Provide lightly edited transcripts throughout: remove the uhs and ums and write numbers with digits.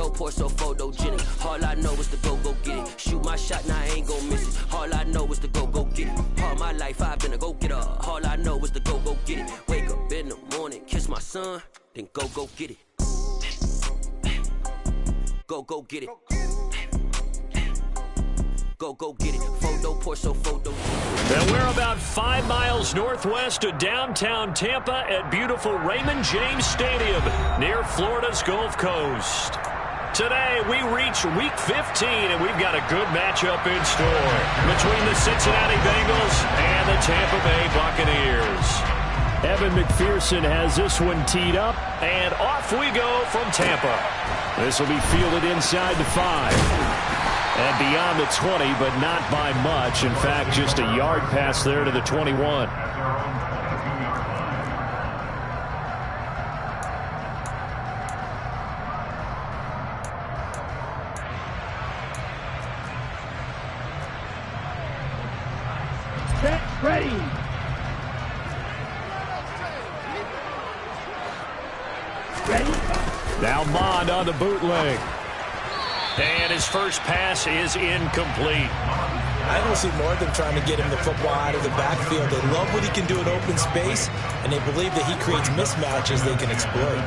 Photo poor, so photogenic. All I know is to go get it. Shoot my shot, now I ain't gon' miss it. All I know is to go get it. All my life I've been a go-getter. All I know is to go get it. Wake up in the morning, kiss my son, then go get it. Go get it. Go get it. Photo poor, so photogenic. And we're about 5 miles northwest of downtown Tampa at beautiful Raymond James Stadium near Florida's Gulf Coast. Today, we reach Week 15, and we've got a good matchup in store between the Cincinnati Bengals and the Tampa Bay Buccaneers. Evan McPherson has this one teed up, and off we go from Tampa. This will be fielded inside the 5. And beyond the 20, but not by much. In fact, just a yard pass there to the 21. Set, ready. Ready. Now Mond on the bootleg. And his first pass is incomplete. I don't see more than trying to get him the football out of the backfield. They love what he can do in open space, and they believe that he creates mismatches they can exploit.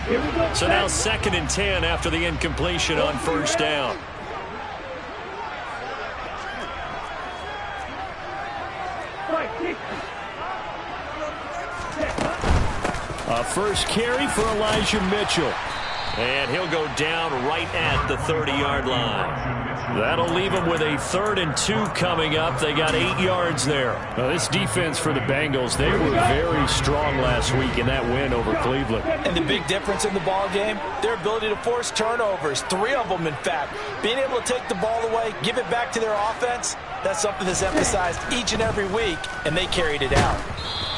Here we go. So now 2nd and 10 after the incompletion on first down. A first carry for Elijah Mitchell. And he'll go down right at the 30-yard line. That'll leave him with a 3rd and 2 coming up. They got 8 yards there. Now, this defense for the Bengals, they were very strong last week in that win over Cleveland. And the big difference in the ball game, their ability to force turnovers, 3 of them, in fact. Being able to take the ball away, give it back to their offense, that's something that's emphasized each and every week, and they carried it out.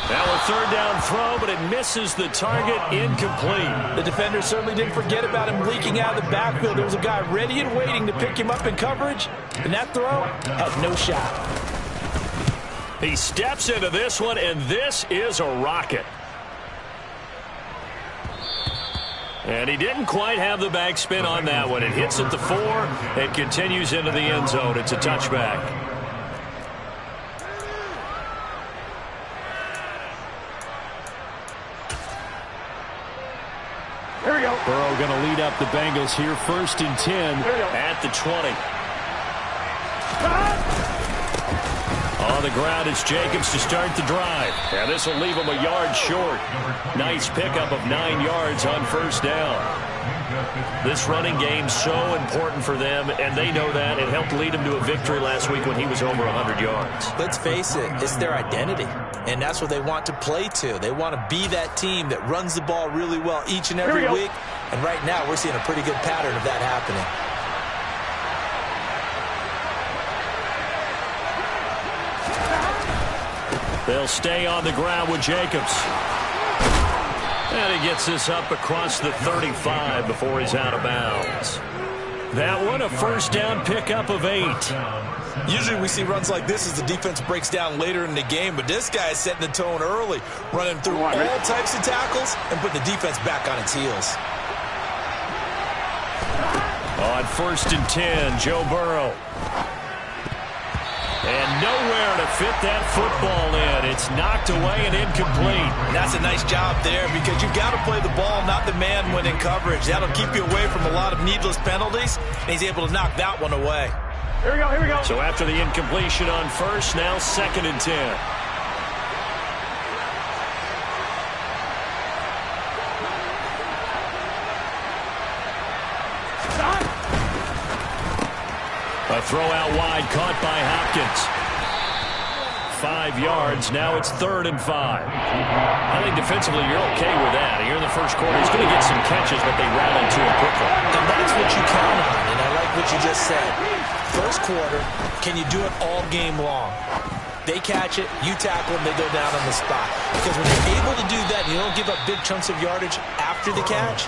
Now a 3rd down throw, but it misses the target, incomplete. The defender certainly didn't forget about him leaking out of the backfield. There was a guy ready and waiting to pick him up in coverage, and that throw had no shot. He steps into this one, and this is a rocket. And he didn't quite have the backspin on that one. It hits at the 4 and continues into the end zone. It's a touchback. Here we go. Burrow going to lead up the Bengals here, 1st and 10 at the 20. On the ground, it's Jacobs to start the drive. And this will leave him a yard short. Nice pickup of 9 yards on first down. This running game so important for them, and they know that. It helped lead him to a victory last week when he was over 100 yards. Let's face it, it's their identity, and that's what they want to play to. They want to be that team that runs the ball really well each and every week, and right now we're seeing a pretty good pattern of that happening. They'll stay on the ground with Jacobs. And he gets this up across the 35 before he's out of bounds. That one, a first down pickup of 8. Usually we see runs like this as the defense breaks down later in the game, but this guy is setting the tone early, running through all types of tackles and putting the defense back on its heels. On 1st and 10, Joe Burrow. And nowhere to fit that football in. It's knocked away and incomplete. And that's a nice job there because you've got to play the ball, not the man when in coverage. That'll keep you away from a lot of needless penalties, and he's able to knock that one away. Here we go, here we go. So after the incompletion on first, now 2nd and 10. A throw out wide, caught by Hopkins. 5 yards. Now it's 3rd and 5. I think defensively you're okay with that. Here in the first quarter, he's going to get some catches, but they rallied to him quickly. And that's what you count on, and I like what you just said. First quarter, can you do it all game long? They catch it, you tackle them, they go down on the spot. Because when you're able to do that, you don't give up big chunks of yardage after the catch,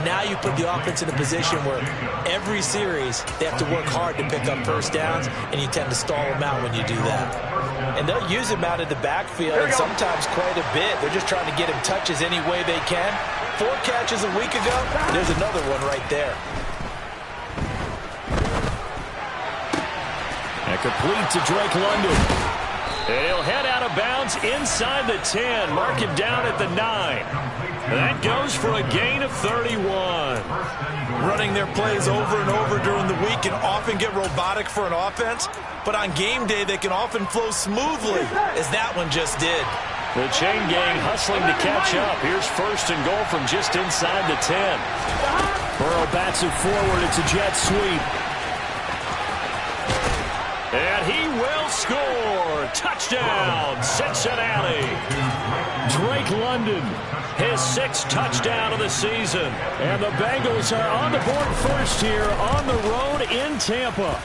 now you put the offense in a position where every series they have to work hard to pick up first downs, and you tend to stall them out when you do that. And they'll use him out of the backfield, and sometimes quite a bit. They're just trying to get him touches any way they can. 4 catches a week ago. There's another one right there. And complete to Drake London. And he'll head out of bounds inside the 10. Mark him down at the 9. That goes for a gain of 31. Running their plays over and over during the week can often get robotic for an offense, but on game day they can often flow smoothly, as that one just did. The chain gang hustling to catch up. Here's first and goal from just inside the 10. Burrow bats it forward. It's a jet sweep. And he will score. Touchdown, Cincinnati. Drake London, his 6th touchdown of the season. And the Bengals are on the board first here on the road in Tampa.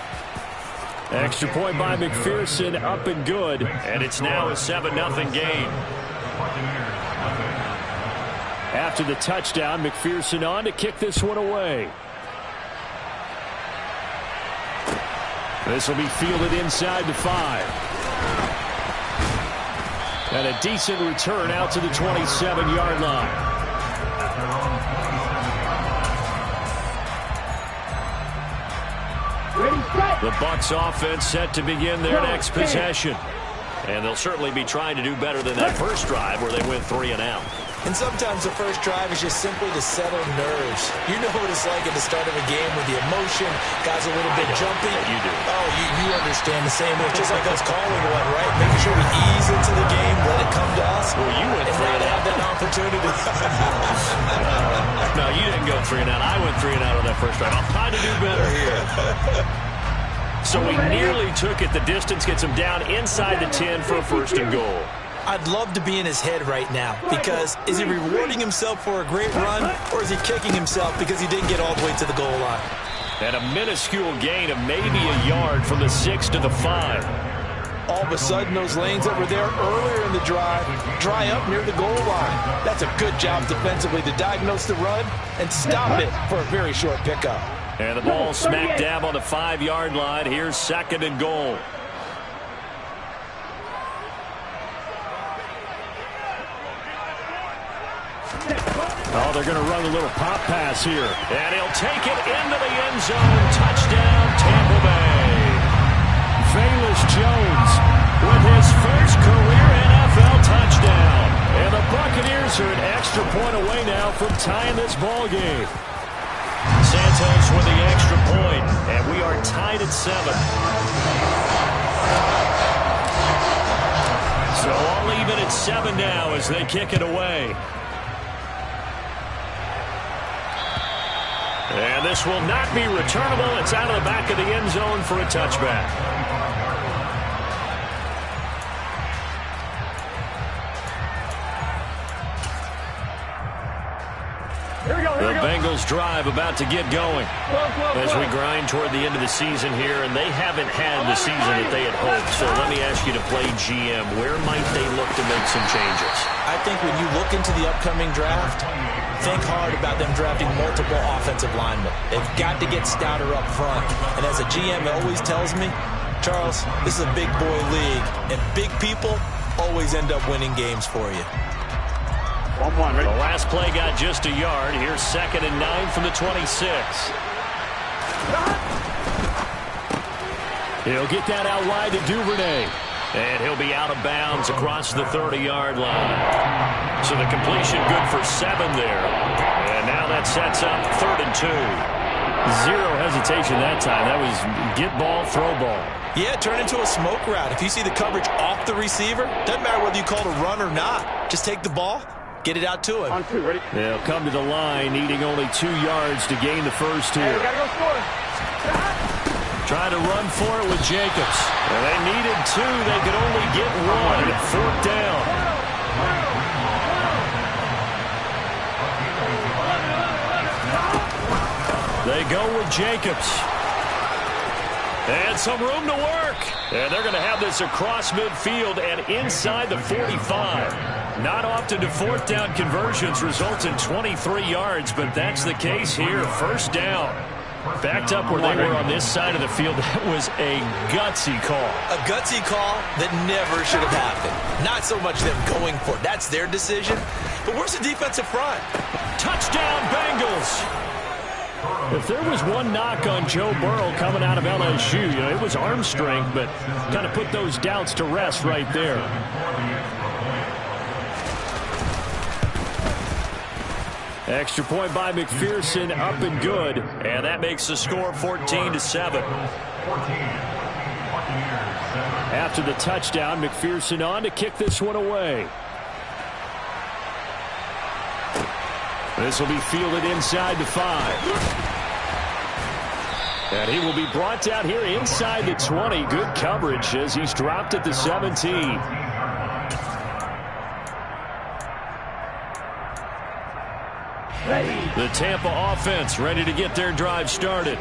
Extra point by McPherson, up and good. And it's now a 7-0 game. After the touchdown, McPherson on to kick this one away. This will be fielded inside the 5. And a decent return out to the 27-yard line. The Bucs offense set to begin their next possession. And they'll certainly be trying to do better than that first drive where they went 3 and out. And sometimes the first drive is just simply to settle nerves. You know what it's like at the start of a game with the emotion, guys a little bit jumpy. You do. Oh, you understand the same way. It's just like us calling one, right? Making sure we ease into the game, let it come to us. Well, you went and 3 and have out. that opportunity. No, you didn't go 3 and out. I went 3 and out on that first drive. I'm trying to do better here. So he nearly took it. The distance gets him down inside the 10 for a first and goal. I'd love to be in his head right now, because is he rewarding himself for a great run, or is he kicking himself because he didn't get all the way to the goal line? And a minuscule gain of maybe a yard from the 6 to the 5. All of a sudden, those lanes that were there earlier in the drive dry up near the goal line. That's a good job defensively to diagnose the run and stop it for a very short pickup. And the ball smack dab on the 5-yard line. Here's 2nd and goal. Oh, they're going to run a little pop pass here. And he'll take it into the end zone. Touchdown, Tampa Bay. Velus Jones with his first career NFL touchdown. And the Buccaneers are an extra point away now from tying this ball game. Santos with the extra point, and we are tied at 7. So all even at 7 now as they kick it away. And this will not be returnable. It's out of the back of the end zone for a touchback. The Bengals drive about to get going as we grind toward the end of the season here, and they haven't had the season that they had hoped. So let me ask you to play GM. Where might they look to make some changes? I think when you look into the upcoming draft, think hard about them drafting multiple offensive linemen. They've got to get stouter up front. And as a GM always tells me, Charles, this is a big boy league, and big people always end up winning games for you. 1-1, ready? The last play got just a yard. Here's 2nd and 9 from the 26. He'll get that out wide to Duvernay. And he'll be out of bounds across the 30-yard line. So the completion good for 7 there. And now that sets up 3rd and 2. Zero hesitation that time. That was get ball, throw ball. Yeah, turn into a smoke route. If you see the coverage off the receiver, doesn't matter whether you call it a run or not. Just take the ball, get it out to him. On 2, ready? They'll come to the line, needing only 2 yards to gain the first here. Hey, we gotta go score. Trying to run for it with Jacobs. And they needed 2. They could only get 1. 4th down. They go with Jacobs. And some room to work. And they're going to have this across midfield and inside the 45. Not often do 4th down conversions result in 23 yards, but that's the case here. 1st down. Backed up where they were on this side of the field. That was a gutsy call. A gutsy call that never should have happened. Not so much them going for it. That's their decision. But where's the defensive front? Touchdown, Bengals. If there was one knock on Joe Burrow coming out of LSU, it was arm strength, but kind of put those doubts to rest right there. Extra point by McPherson, up and good. And that makes the score 14-7. After the touchdown, McPherson on to kick this one away. This will be fielded inside the 5. And he will be brought down here inside the 20. Good coverage as he's dropped at the 17. The Tampa offense ready to get their drive started.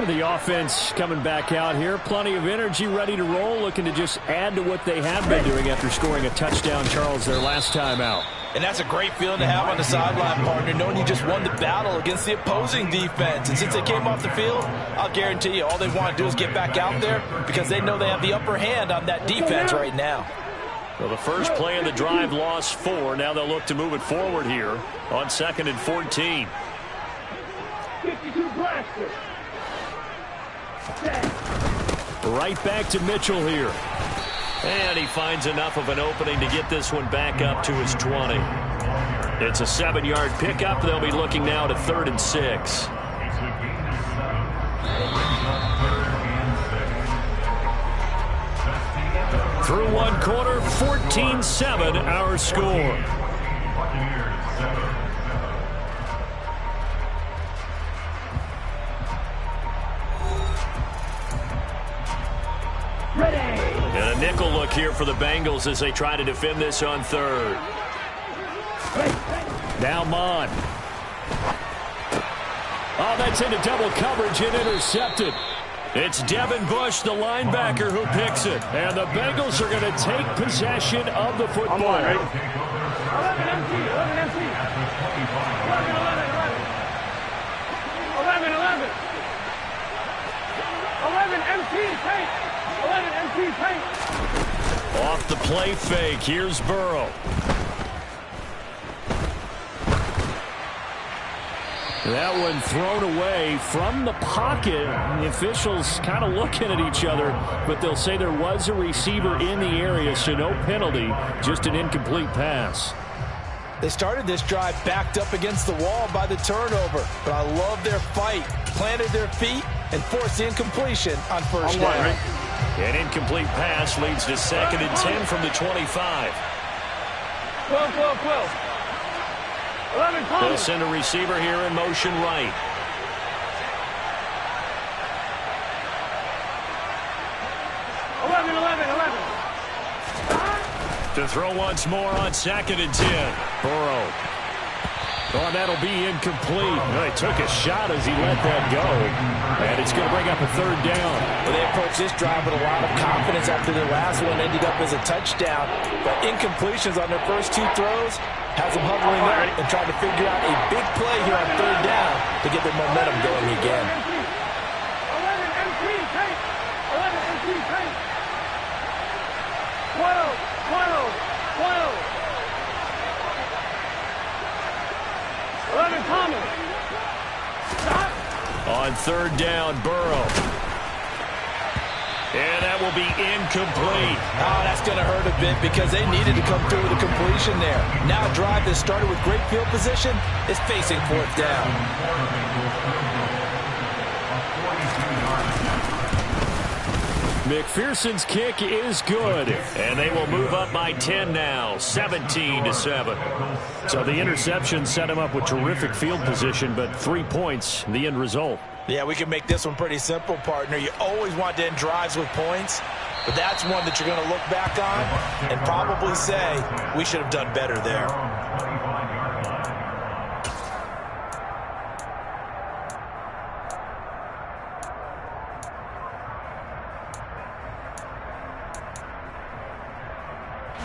The offense coming back out here. Plenty of energy, ready to roll, looking to just add to what they have been doing after scoring a touchdown, Charles, their last time out. And that's a great feeling to have on the sideline, partner, knowing you just won the battle against the opposing defense. And since they came off the field, I'll guarantee you all they want to do is get back out there because they know they have the upper hand on that defense right now. Well, the first play of the drive lost 4. Now they'll look to move it forward here on 2nd and 14. 52 blaster. Right back to Mitchell here. And he finds enough of an opening to get this one back up to his 20. It's a 7-yard pickup. They'll be looking now to 3rd and 6. Through one quarter, 14-7 our score. And a nickel look here for the Bengals as they try to defend this on 3rd. Now Mon. Oh, that's into double coverage and intercepted. It's Devin Bush, the linebacker, who picks it. And the Bengals are going to take possession of the football. I'm on, right? 11 MC, 11 MC. 11, 11, 11. 11, 11. 11 MC paint. 11 MC paint. Off the play fake, here's Burrow. That one thrown away from the pocket. The officials kind of looking at each other, but they'll say there was a receiver in the area, so no penalty, just an incomplete pass. They started this drive backed up against the wall by the turnover, but I love their fight, planted their feet, and forced the incompletion on first down. Right. An incomplete pass leads to 2nd and 10 from the 25. 12, 12, 12. 11 They'll send a receiver here in motion right. To throw once more on 2nd and 10. Burrow. Oh, that'll be incomplete. Well, he took a shot as he let that go. And it's going to bring up a 3rd down. Well, they approached this drive with a lot of confidence after their last one ended up as a touchdown. But incompletions on their first 2 throws has them huddling up and trying to figure out a big play here on 3rd down to get their momentum going again. 11 MC paint. 11 MC paint. 12, 12, 12. 11 Thomas. Stop. On 3rd down, Burrow. And that will be incomplete. Oh, that's going to hurt a bit because they needed to come through with a completion there. Now a drive that started with great field position is facing 4th down. McPherson's kick is good. And they will move up by 10 now, 17-7. So the interception set him up with terrific field position, but 3 points, the end result. Yeah, we can make this one pretty simple, partner. You always want to end drives with points, but that's one that you're going to look back on and probably say, we should have done better there.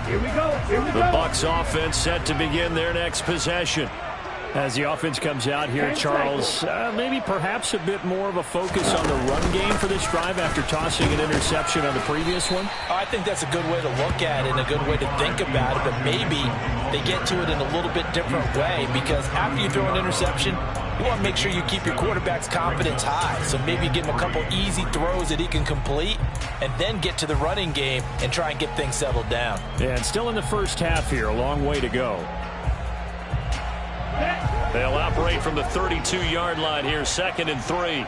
Here we go. Here we The go. Bucs offense set to begin their next possession. As the offense comes out here, Charles, maybe perhaps a bit more of a focus on the run game for this drive after tossing an interception on the previous one? I think that's a good way to look at it and a good way to think about it, but maybe they get to it in a little bit different way, because after you throw an interception, you want to make sure you keep your quarterback's confidence high. So maybe give him a couple easy throws that he can complete and then get to the running game and try and get things settled down. Yeah, and still in the first half here, a long way to go. They'll operate from the 32-yard line here, 2nd and 3.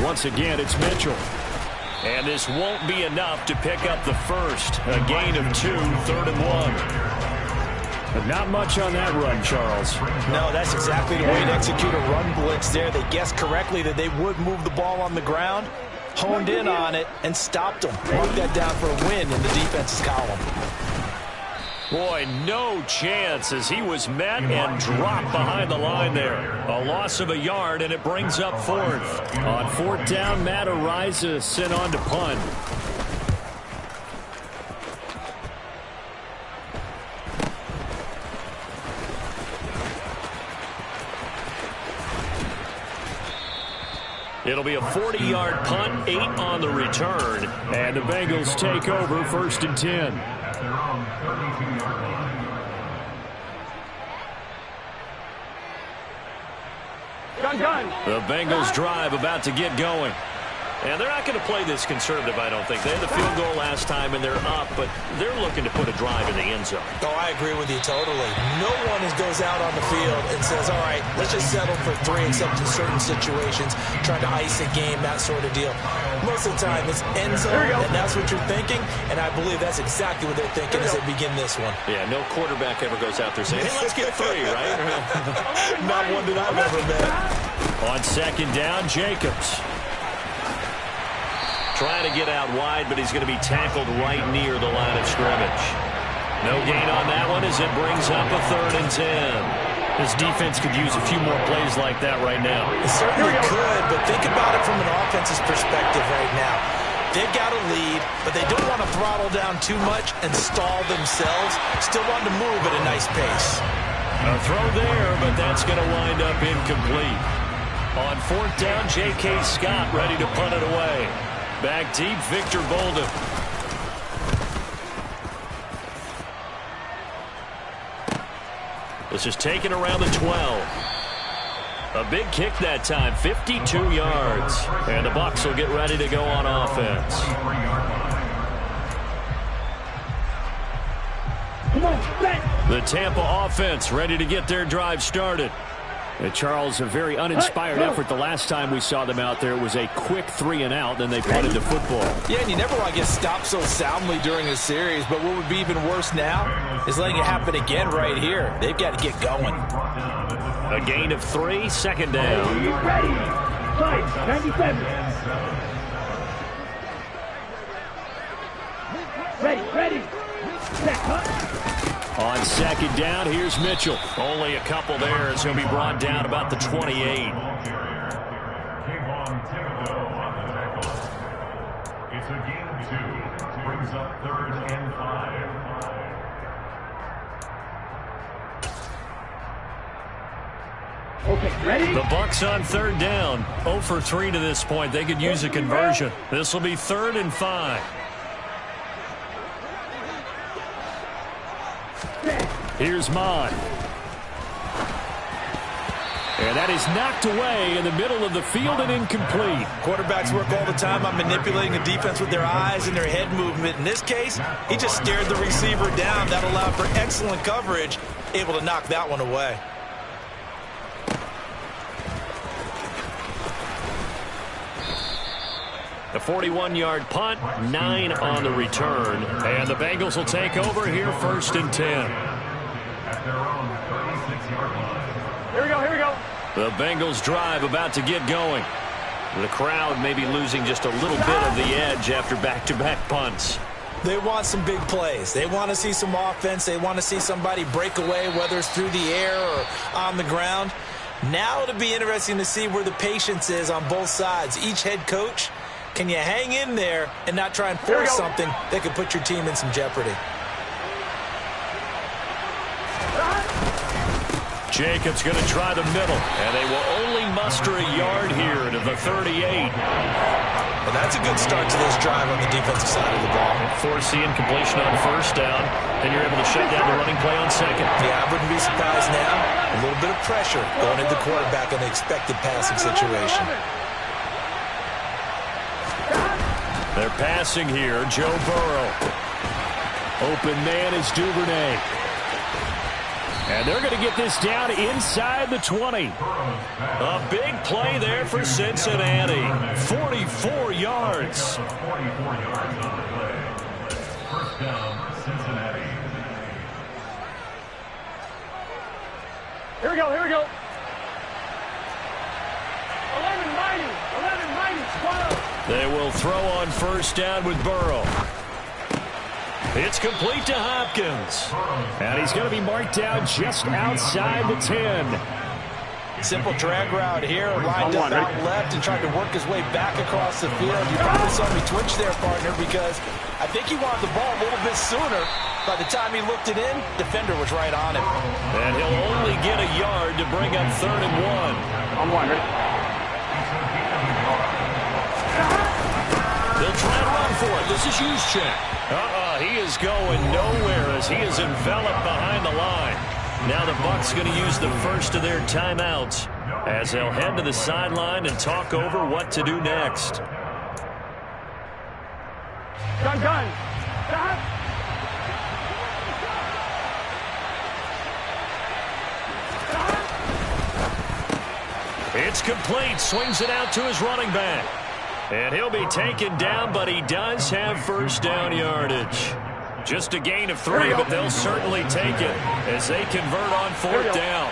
Once again, it's Mitchell. And this won't be enough to pick up the first. A gain of 2, 3rd and 1. But not much on that run, Charles. No, that's exactly the way to execute a run blitz there. They guessed correctly that they would move the ball on the ground, honed in on it, and stopped them. Marked that down for a win in the defense's column. Boy, no chance as he was met and dropped behind the line there. A loss of a yard, and it brings up 4th. On 4th down, Matt Araiza sent on to punt. It'll be a 40-yard punt, 8 on the return. And the Bengals take over 1st and 10. The Bengals drive about to get going. And they're not going to play this conservative, I don't think. They had the field goal last time, and they're up, but they're looking to put a drive in the end zone. Oh, I agree with you totally. No one goes out on the field and says, all right, let's just settle for 3, except in certain situations, trying to ice a game, that sort of deal. Most of the time, it's end zone, and that's what you're thinking, and I believe that's exactly what they're thinking as they begin this one. Yeah, no quarterback ever goes out there saying, hey, let's get 3, right? Not one that I've ever met. On 2nd down, Jacobs. Trying to get out wide, but he's going to be tackled right near the line of scrimmage. No gain on that one as it brings up a 3rd and 10. This defense could use a few more plays like that right now. It certainly could, but think about it from an offense's perspective right now. They've got a lead, but they don't want to throttle down too much and stall themselves. Still want to move at a nice pace. A throw there, but that's going to wind up incomplete. On 4th down, J.K. Scott ready to punt it away. Back deep, Victor Bolden. This is taken around the 12. A big kick that time, 52 yards. And the Bucs will get ready to go on offense. The Tampa offense ready to get their drive started. And Charles, a very uninspired effort the last time we saw them out there. It was a quick 3 and out, then they punted the football. Yeah, and you never want to get stopped so soundly during a series, but what would be even worse now is letting it happen again right here. They've got to get going. A gain of 3, 2nd down. Are you ready? Fight, 97. Ready. Set, cut. On 2nd down, here's Mitchell. Only a couple there. It's going to be brought down about the 28. It's a gain of 2. Brings up 3rd and 5. Okay, ready? The Bucs on 3rd down. 0 for 3 to this point. They could use a conversion. This will be 3rd and 5. Here's Mond. And that is knocked away in the middle of the field and incomplete. Quarterbacks work all the time on manipulating the defense with their eyes and their head movement. In this case, he just stared the receiver down. That allowed for excellent coverage, able to knock that one away. The 41-yard punt, 9 on the return. And the Bengals will take over here 1st and 10. At their own 36-yard line. Here we go. The Bengals drive about to get going. The crowd may be losing just a little bit of the edge after back-to-back punts. They want some big plays. They want to see some offense. They want to see somebody break away, whether it's through the air or on the ground. Now it'll be interesting to see where the patience is on both sides. Each head coach Can you hang in there and not try and force something that could put your team in some jeopardy? Jacobs going to try the middle, and they will only muster a yard here to the 38. And that's a good start to this drive on the defensive side of the ball. Force the incompletion on first down, then you're able to shut down the running play on second. Yeah, I wouldn't be surprised now. A little bit of pressure going into the quarterback in the expected passing situation. They're passing here. Joe Burrow. Open man is Duvernay. And they're going to get this down inside the 20. A big play there for Cincinnati. 44 yards. 44 yards on the play. First down, Cincinnati. Here we go, here we go. 11 mighty, 12. They will throw on first down with Burrow. It's complete to Hopkins. And he's going to be marked down just outside the 10. Simple drag route here, lined up out left and tried to work his way back across the field. You probably saw me twitch there, partner, because I think he wanted the ball a little bit sooner. By the time he looked it in, defender was right on him. And he'll only get a yard to bring up 3rd and 1. On one, ready? They'll try to run for it. This is Juszczyk. He is going nowhere as he is enveloped behind the line. Now the Bucs going to use the first of their timeouts as they'll head to the sideline and talk over what to do next. Gun. It's complete. Swings it out to his running back. And he'll be taken down, but he does have first down yardage. Just a gain of 3, but they'll certainly take it as they convert on 4th down.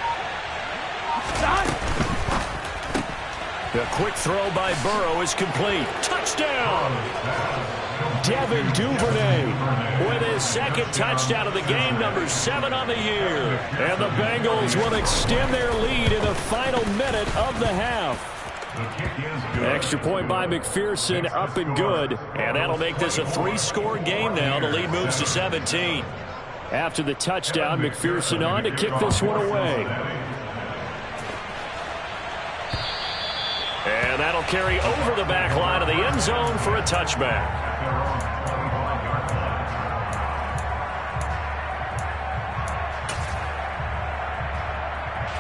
The quick throw by Burrow is complete. Touchdown! Devin Duvernay with his second touchdown of the game, number 7 on the year. And the Bengals will extend their lead in the final minute of the half. Extra point by McPherson, up and good. And that'll make this a 3-score game now. The lead moves to 17. After the touchdown, McPherson on to kick this one away. And that'll carry over the back line of the end zone for a touchback.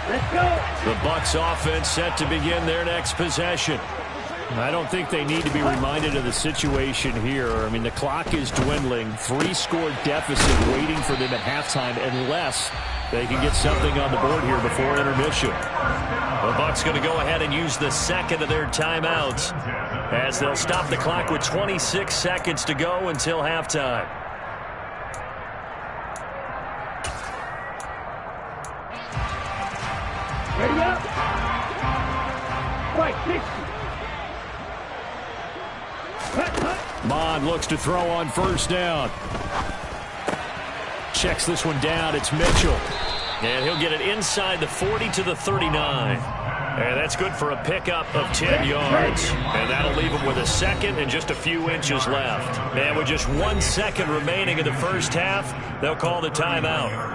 Let's go. The Bucs offense set to begin their next possession. I don't think they need to be reminded of the situation here. I mean, the clock is dwindling. 3-score deficit waiting for them at halftime unless they can get something on the board here before intermission. The Bucs going to go ahead and use the second of their timeouts as they'll stop the clock with 26 seconds to go until halftime. Ready up. Right, 60. Mond looks to throw on first down. Checks this one down. It's Mitchell. And he'll get it inside the 40 to the 39. And that's good for a pickup of 10 yards. And that'll leave him with a second and just a few inches left. And with just 1 second remaining in the first half, they'll call the timeout.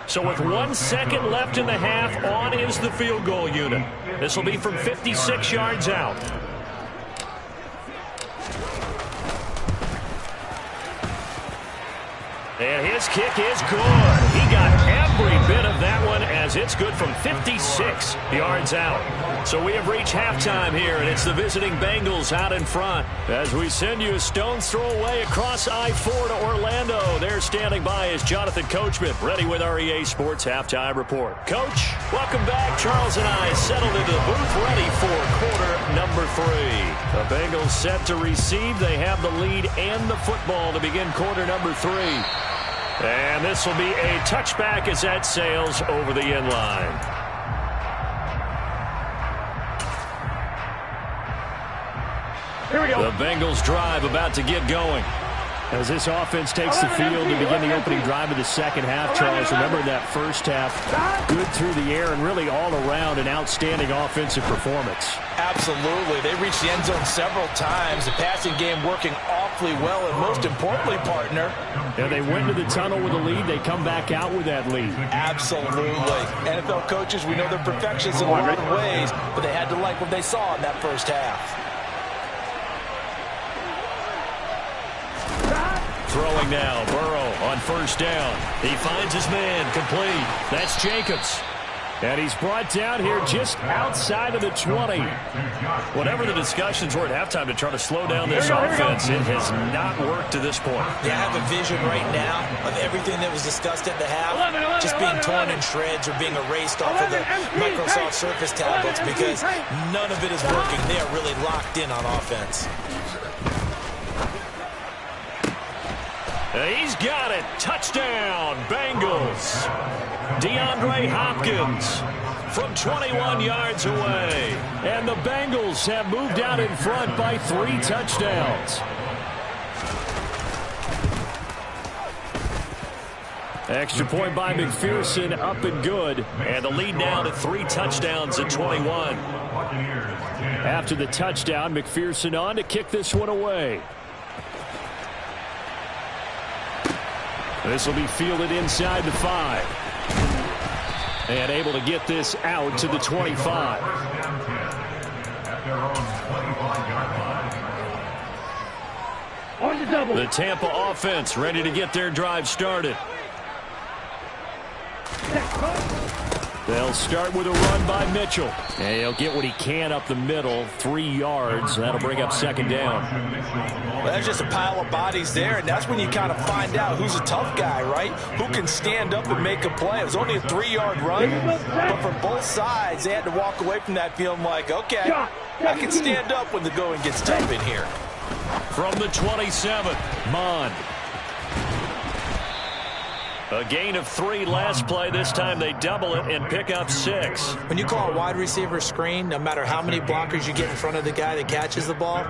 So with 1 second left in the half, on is the field goal unit. This will be from 56 yards out. And his kick is good. He got every bit of that one as it's good from 56 yards out. So we have reached halftime here, and it's the visiting Bengals out in front. As we send you a stone's throw away across I-4 to Orlando. There standing by is Jonathan Coachman, ready with our EA Sports Halftime Report. Coach, welcome back. Charles and I settled into the booth, ready for quarter number 3. The Bengals set to receive. They have the lead and the football to begin quarter number 3. And this will be a touchback as that sails over the end line. Here we go. The Bengals drive about to get going. As this offense takes the field to begin the opening drive of the second half, Charles, remember in that first half, good through the air and really all around an outstanding offensive performance. Absolutely. They reached the end zone several times. The passing game working awfully well, and most importantly, partner. Yeah, they went into the tunnel with a lead. They come back out with that lead. Absolutely. NFL coaches, we know they're perfectionists in a lot of ways, but they had to like what they saw in that first half. Throwing now, Burrow on first down. He finds his man, complete. That's Jacobs. And he's brought down here just outside of the 20. Whatever the discussions were at halftime to try to slow down this offense, it has not worked to this point. Yeah, I have a vision right now of everything that was discussed at the half just being torn in shreds or being erased off of the Microsoft Surface tablets because none of it is working. They are really locked in on offense. He's got it. Touchdown, Bengals. DeAndre Hopkins from 21 yards away. And the Bengals have moved out in front by 3 touchdowns. Extra point by McPherson, up and good. And the lead now to 3 touchdowns at 21. After the touchdown, McPherson on to kick this one away. This will be fielded inside the 5. And able to get this out to the 25. The Tampa offense ready to get their drive started. They'll start with a run by Mitchell. And he'll get what he can up the middle, 3 yards. That'll bring up second down. Well, that's just a pile of bodies there, and that's when you kind of find out who's a tough guy, right? Who can stand up and make a play. It was only a 3-yard run, but for both sides, they had to walk away from that feeling like, okay, I can stand up when the going gets tough in here. From the 27, Mond. a gain of 3 last play. This time they double it and pick up 6. When you call a wide receiver screen, no matter how many blockers you get in front of the guy that catches the ball,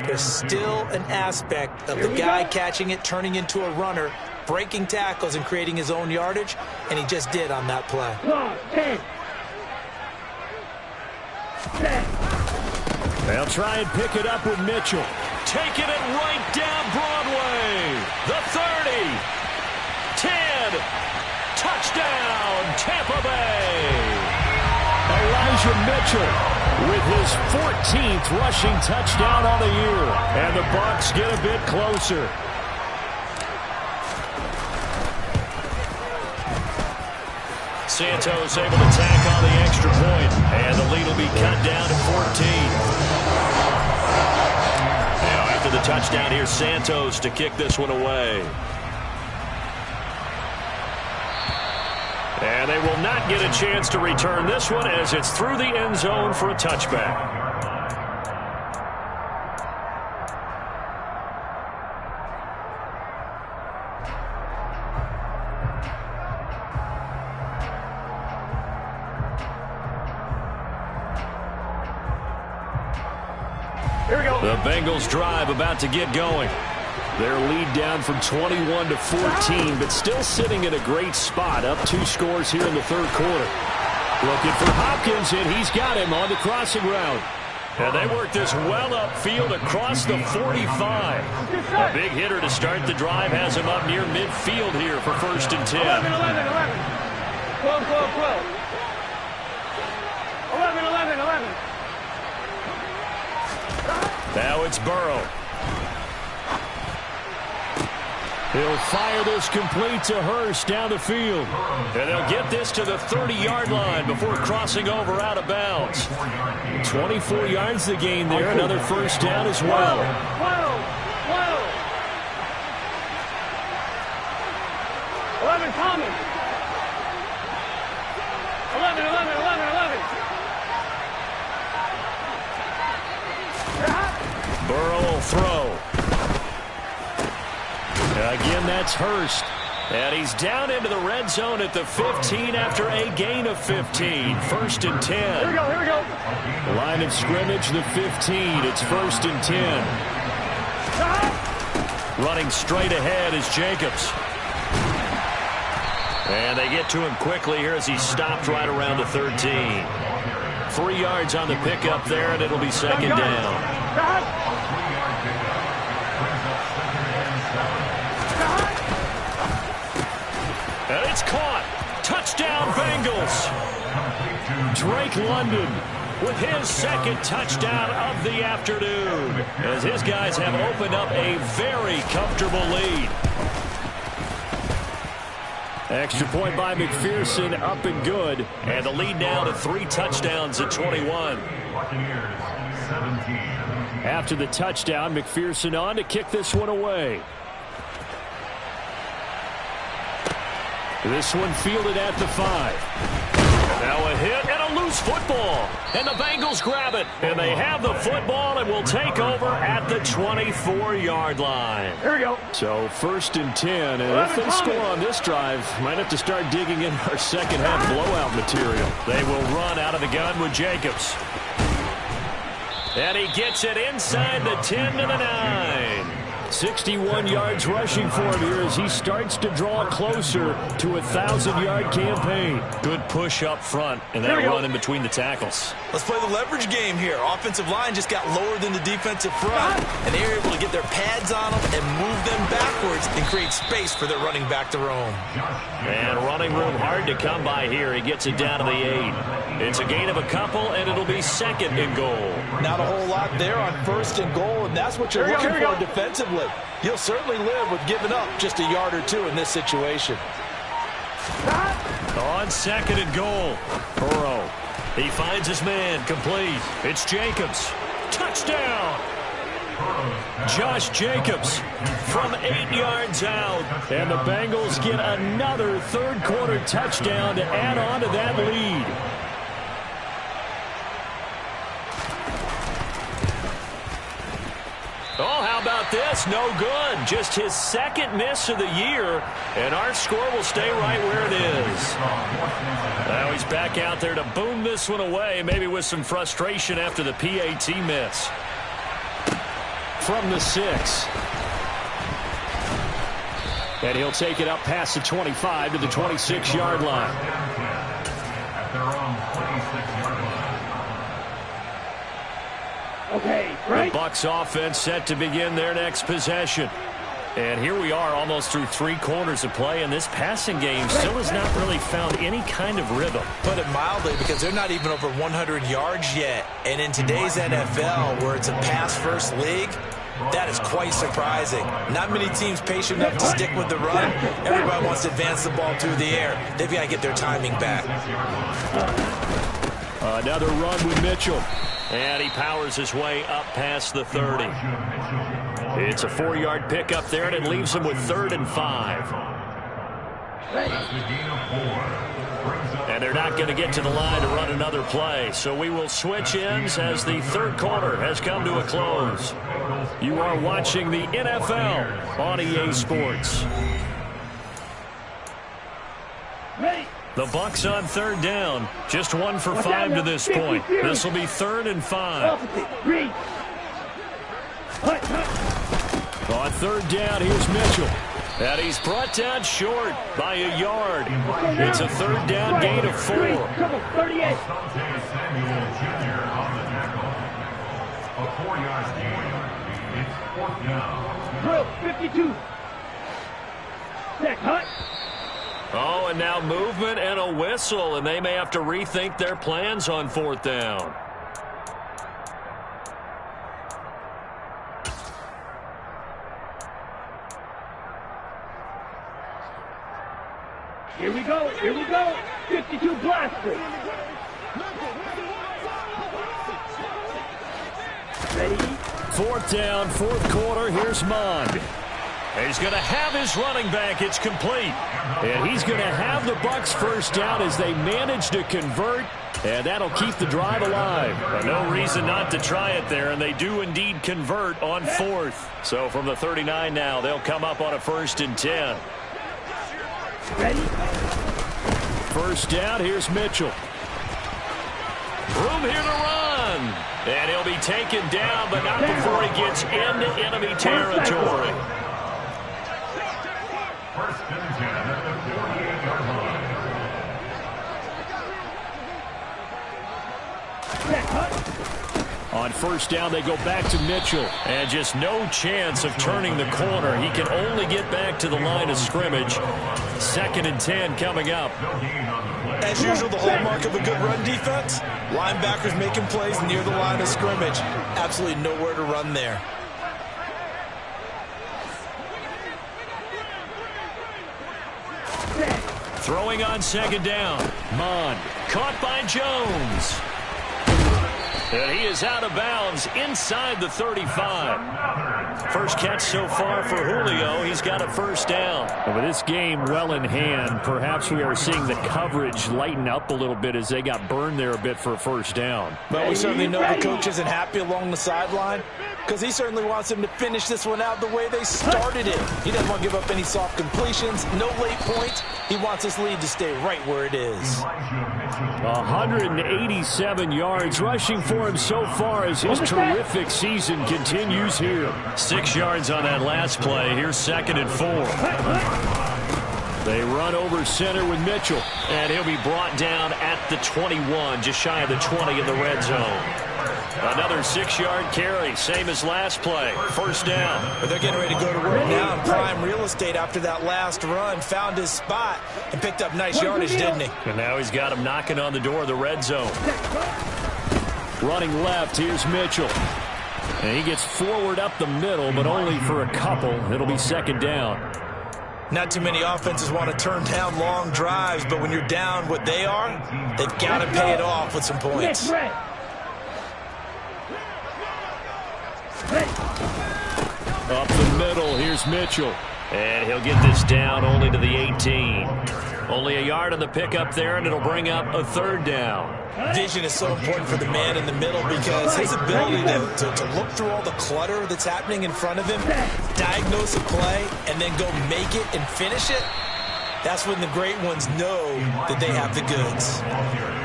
there's still an aspect of the guy catching it, turning into a runner, breaking tackles and creating his own yardage, and he just did on that play. They'll try and pick it up with Mitchell. Taking it right down Broadway. The 30. 10. Touchdown, Tampa Bay. Elijah Mitchell with his 14th rushing touchdown on the year. And the Bucs get a bit closer. Santos able to tack on the extra point, and the lead will be cut down to 14. Now after the touchdown, here's Santos to kick this one away. And they will not get a chance to return this one as it's through the end zone for a touchback. Here we go. The Bengals drive about to get going. Their lead down from 21 to 14, but still sitting in a great spot, up 2 scores here in the third quarter. Looking for Hopkins, and he's got him on the crossing route. And they work this well upfield across the 45. A big hitter to start the drive has him up near midfield here for 1st and 10. 11, 11, 11. 12, 12, 12. 11, 11, 11. Now it's Burrow. He'll fire this complete to Hurst down the field. And they'll get this to the 30-yard line before crossing over out of bounds. 24 yards the gain there. Another first down as well. 12, 12. 11, Thomas. 11, 11, 11, 11. Burrow will throw. Again, that's Hurst. And he's down into the red zone at the 15 after a gain of 15. 1st and 10. Here we go, here we go. Line of scrimmage, the 15. It's 1st and 10. Running straight ahead is Jacobs. And they get to him quickly here as he stopped right around the 13. 3 yards on the pickup there, and it'll be second down. And it's caught. Touchdown, Bengals. Drake London with his second touchdown of the afternoon, as his guys have opened up a very comfortable lead. Extra point by McPherson, up and good. And the lead now to 3 touchdowns at 21. After the touchdown, McPherson on to kick this one away. This one fielded at the 5. Now a hit and a loose football. And the Bengals grab it. And they have the football and will take over at the 24-yard line. Here we go. So 1st and 10. And if they score on this drive, might have to start digging in our second half blowout material. They will run out of the gun with Jacobs. And he gets it inside the 10 to the 9. 61 yards rushing for him here as he starts to draw closer to a 1,000-yard campaign. Good push up front, and that run in between the tackles. Let's play the leverage game here. Offensive line just got lower than the defensive front, and they were able to get their pads on them and move them backwards and create space for their running back to roam. And running room hard to come by here. He gets it down to the 8. It's a gain of a couple, and it'll be second and goal. Not a whole lot there on 1st and goal, and that's what you're looking for defensively. You'll certainly live with giving up just a yard or 2 in this situation. On 2nd and goal, Burrow. He finds his man, complete. It's Jacobs. Touchdown! Josh Jacobs from 8 yards out. And the Bengals get another third-quarter touchdown to add on to that lead. Oh, how about this? No good. Just his second miss of the year, and our score will stay right where it is. Now he's back out there to boom this one away, maybe with some frustration after the PAT miss. From the 6. And he'll take it up past the 25 to the 26-yard line. At their own 26-yard line. Okay, right. The Bucs offense set to begin their next possession. And here we are almost through 3 quarters of play, and this passing game still has not really found any kind of rhythm. Put it mildly, because they're not even over 100 yards yet. And in today's NFL, where it's a pass-first league, that is quite surprising. Not many teams patient enough to stick with the run. Everybody wants to advance the ball through the air. They've got to get their timing back. Another run with Mitchell. And he powers his way up past the 30. It's a 4-yard pickup there, and it leaves him with 3rd and 5. And they're not going to get to the line to run another play. So we will switch ends as the third quarter has come to a close. You are watching the NFL on EA Sports. The Bucs on 3rd down. Just 1 for 5 to this point. This will be 3rd and 5. On 3rd down, here's Mitchell. And he's brought down short by a yard. It's a 3rd down gain of 4. 38. Samuel Jr. on the tackle. A 4-yard gain. It's 4th down. Drill, 52. Next, hut. Oh, and now movement and a whistle, and they may have to rethink their plans on 4th down. Here we go, 52 blaster. Ready? 4th down, 4th quarter, here's Mond. And he's going to have his running back. It's complete. And he's going to have the Bucs first down as they manage to convert. And that'll keep the drive alive. And no reason not to try it there. And they do indeed convert on 4th. So from the 39 now, they'll come up on a 1st and 10. Ready? 1st down, here's Mitchell. Room here to run. And he'll be taken down, but not before he gets into enemy territory. and 10 at the 48-yard line. On first down, they go back to Mitchell. And just no chance of turning the corner. He can only get back to the line of scrimmage. 2nd and 10 coming up. As usual, the hallmark of a good run defense, linebackers making plays near the line of scrimmage. Absolutely nowhere to run there. Throwing on 2nd down. Mond caught by Jones. And he is out of bounds inside the 35. First catch so far for Julio. He's got a first down. And with this game well in hand, perhaps we are seeing the coverage lighten up a little bit as they got burned there a bit for a first down. Well, we certainly know the coach isn't happy along the sideline because he certainly wants them to finish this one out the way they started it. He doesn't want to give up any soft completions, no late points. He wants this lead to stay right where it is. 187 yards rushing for him so far as his terrific season continues here. 6 yards on that last play. Here's 2nd and 4. They run over center with Mitchell, and he'll be brought down at the 21, just shy of the 20 in the red zone. Another 6-yard carry, same as last play. First down. But they're getting ready to go to work now in prime real estate after that last run. Found his spot and picked up nice yardage, didn't he? And now he's got him knocking on the door of the red zone. Running left, here's Mitchell. And he gets forward up the middle, but only for a couple. It'll be 2nd down. Not too many offenses want to turn down long drives, but when you're down what they are, they've got to pay it off with some points. Up the middle, here's Mitchell. And he'll get this down only to the 18. Only a yard on the pickup there, and it'll bring up a 3rd down. Vision is so important for the man in the middle because his ability to look through all the clutter that's happening in front of him, diagnose a play, and then go make it and finish it, that's when the great ones know that they have the goods.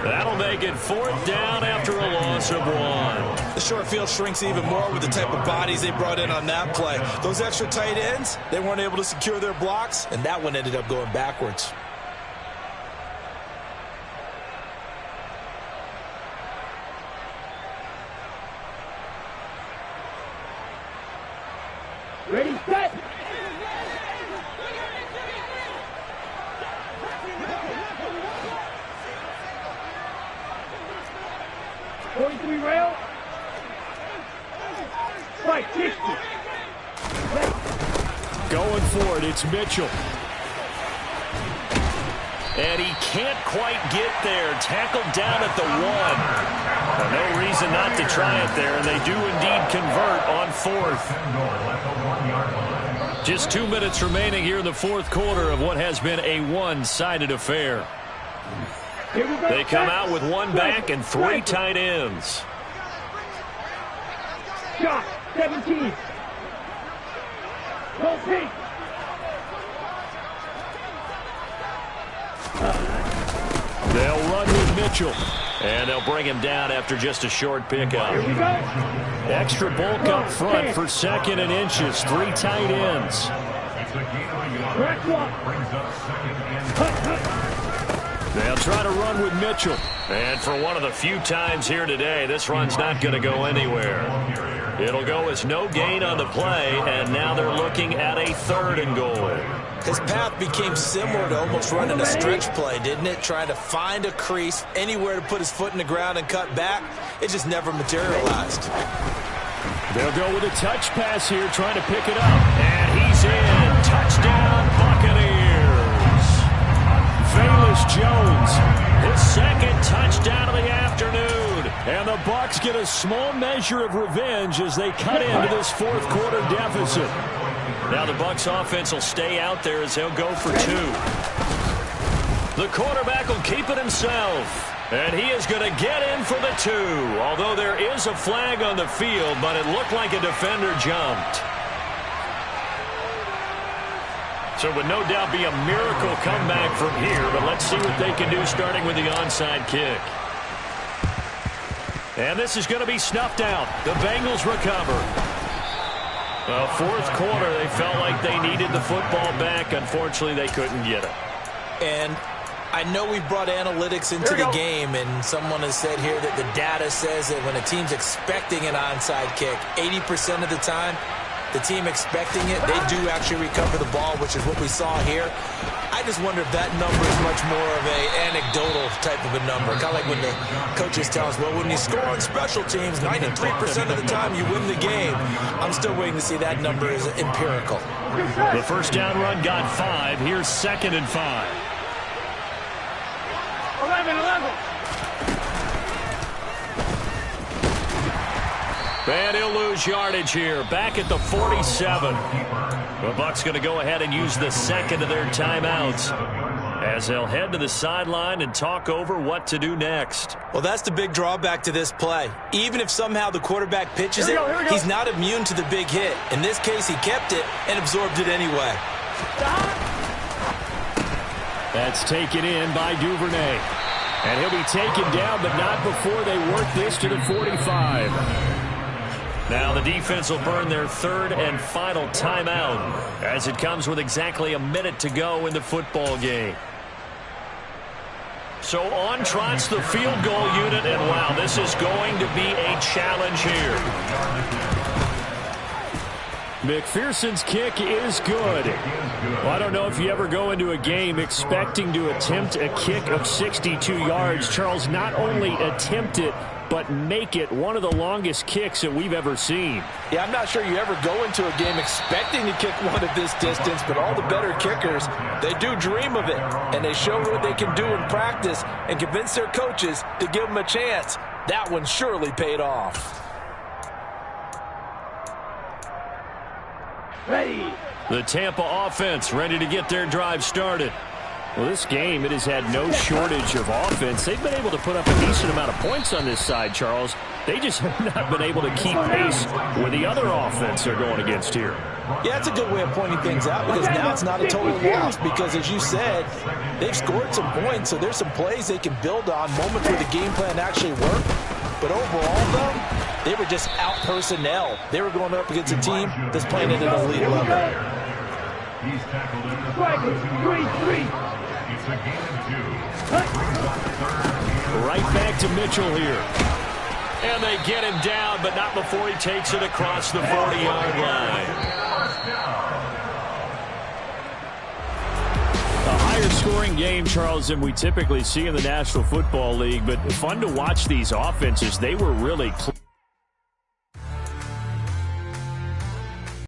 That'll make it 4th down after a loss of 1. The short field shrinks even more with the type of bodies they brought in on that play. Those extra tight ends, they weren't able to secure their blocks, and that one ended up going backwards. Ready, set. .43 rail. Right, 60. Going for it, it's Mitchell. And he can't quite get there. Tackled down at the 1. No reason not to try it there, and they do indeed convert on 4th. Just 2 minutes remaining here in the 4th quarter of what has been a one-sided affair. They come out with 1 back and 3 tight ends. Shot, 17. Go pink. They'll run with Mitchell. And they'll bring him down after just a short pickup. Here we go. Extra bulk up front for 2nd and inches. 3 tight ends. Correct one. They'll try to run with Mitchell. And for one of the few times here today, this run's not going to go anywhere. It'll go as no gain on the play, and now they're looking at a 3rd and goal. His path became similar to almost running a stretch play, didn't it? Trying to find a crease, anywhere to put his foot in the ground and cut back. It just never materialized. They'll go with a touch pass here, trying to pick it up. And he's in. Touchdown, Buccaneers. Velus Jones, his 2nd touchdown of the afternoon. And the Bucs get a small measure of revenge as they cut into this 4th quarter deficit. Now the Bucs offense will stay out there as they'll go for 2. The quarterback will keep it himself. And he is going to get in for the 2. Although there is a flag on the field, but it looked like a defender jumped. So it would no doubt be a miracle comeback from here, but let's see what they can do starting with the onside kick. And this is going to be snuffed out. The Bengals recover. Well, fourth quarter, they felt like they needed the football back. Unfortunately, they couldn't get it. And I know we brought analytics into the game, and someone has said here that the data says that when a team's expecting an onside kick, 80% of the time, the team expecting it, they do actually recover the ball, which is what we saw here. I just wonder if that number is much more of an anecdotal type of a number. Kind of like when the coaches tell us, well, when you score on special teams, 93% of the time you win the game. I'm still waiting to see that number is empirical. The first down run got 5. Here's 2nd and 5. 11. And he'll lose yardage here. Back at the 47. The Bucs going to go ahead and use the second of their timeouts as they'll head to the sideline and talk over what to do next. Well, that's the big drawback to this play. Even if somehow the quarterback pitches it, he's not immune to the big hit. In this case, he kept it and absorbed it anyway. That's taken in by Duvernay. And he'll be taken down, but not before they work this to the 45. Now the defense will burn their third and final timeout as it comes with exactly a minute to go in the football game. So on trots the field goal unit, and wow, this is going to be a challenge here. McPherson's kick is good. Well, I don't know if you ever go into a game expecting to attempt a kick of 62 yards. Charles, not only attempt it, but make it one of the longest kicks that we've ever seen. Yeah, I'm not sure you ever go into a game expecting to kick one at this distance, but all the better kickers, they do dream of it, and they show what they can do in practice and convince their coaches to give them a chance. That one surely paid off. Ready. The Tampa offense ready to get their drive started. Well, this game, it has had no shortage of offense. They've been able to put up a decent amount of points on this side, Charles. They just have not been able to keep pace with the other offense they're going against here. Yeah, it's a good way of pointing things out because now it's not a total loss because, as you said, they've scored some points, so there's some plays they can build on, moments where the game plan actually worked. But overall, though, they were just out-personnel. They were going up against a team that's playing at an elite level. He's tackled in the 3-3. It's a gain of 2. Right back to Mitchell here. And they get him down, but not before he takes it across the 40-yard line. A higher scoring game, Charles, than we typically see in the National Football League, but fun to watch these offenses. They were really close.